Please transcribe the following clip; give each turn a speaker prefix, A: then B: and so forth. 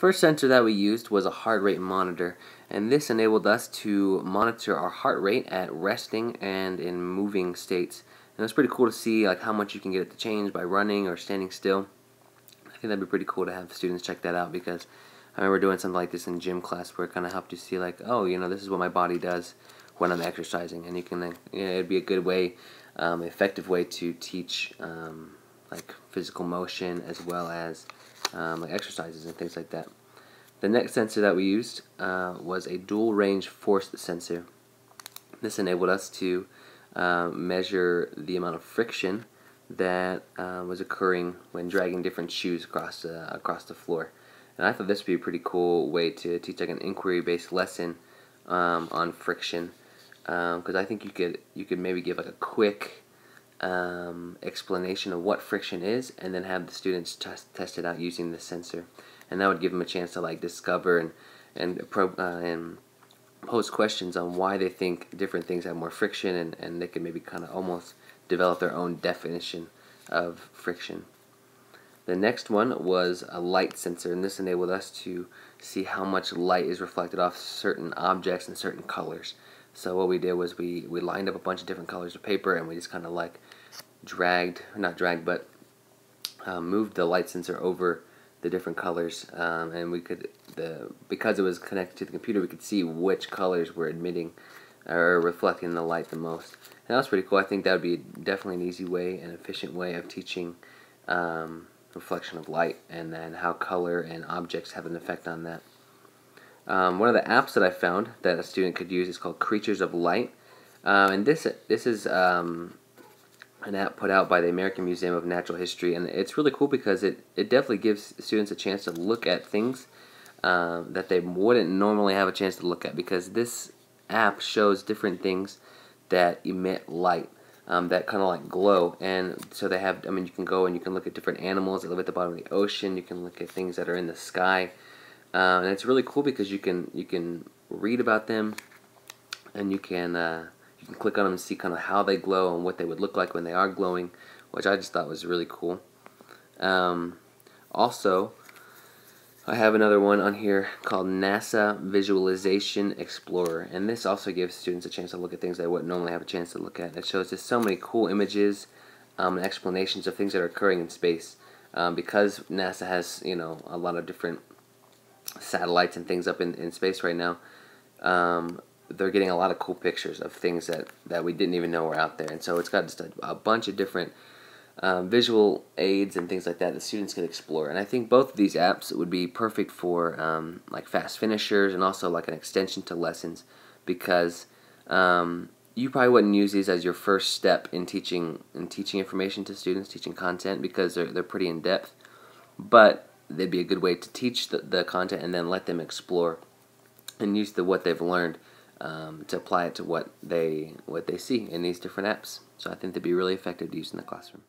A: First sensor that we used was a heart rate monitor, and this enabled us to monitor our heart rate at resting and in moving states. And it's pretty cool to see like how much you can get it to change by running or standing still. I think that'd be pretty cool to have students check that out, because I remember doing something like this in gym class where it kind of helped you see like, oh, this is what my body does when I'm exercising, and you can it'd be a good way, effective way to teach like physical motion as well as like exercises and things like that. The next sensor that we used was a dual range force sensor. This enabled us to measure the amount of friction that was occurring when dragging different shoes across the floor. And I thought this would be a pretty cool way to teach like an inquiry-based lesson on friction, because I think you could maybe give like a quick explanation of what friction is, and then have the students test it out using this sensor, and that would give them a chance to like discover and pose questions on why they think different things have more friction, and they can maybe kind of almost develop their own definition of friction. The next one was a light sensor, and this enabled us to see how much light is reflected off certain objects and certain colors. So what we did was we lined up a bunch of different colors of paper, and we just kind of like moved the light sensor over the different colors, and we could, because it was connected to the computer, we could see which colors were emitting or reflecting the light the most. And that was pretty cool. I think that would be definitely an easy way and efficient way of teaching reflection of light, and then how color and objects have an effect on that. One of the apps that I found that a student could use is called Creatures of Light, and this is an app put out by the American Museum of Natural History, and it's really cool because it definitely gives students a chance to look at things that they wouldn't normally have a chance to look at, because this app shows different things that emit light, that kind of like glow. And so they have, you can go and you can look at different animals that live at the bottom of the ocean. You can look at things that are in the sky, and it's really cool because you can read about them, and you can click on them and see kind of how they glow and what they would look like when they are glowing, which I just thought was really cool. Also, I have another one on here called NASA Visualization Explorer, and this also gives students a chance to look at things they wouldn't normally have a chance to look at. It shows just so many cool images and explanations of things that are occurring in space, because NASA has a lot of different satellites and things up in space right now. They're getting a lot of cool pictures of things that we didn't even know were out there, and so it's got just a bunch of different visual aids and things like that students can explore. And I think both of these apps would be perfect for like fast finishers, and also like an extension to lessons, because you probably wouldn't use these as your first step in teaching information to students, teaching content, because they're pretty in depth, but they'd be a good way to teach the content and then let them explore and use what they've learned to apply it to what they see in these different apps. So I think they'd be really effective to use in the classroom.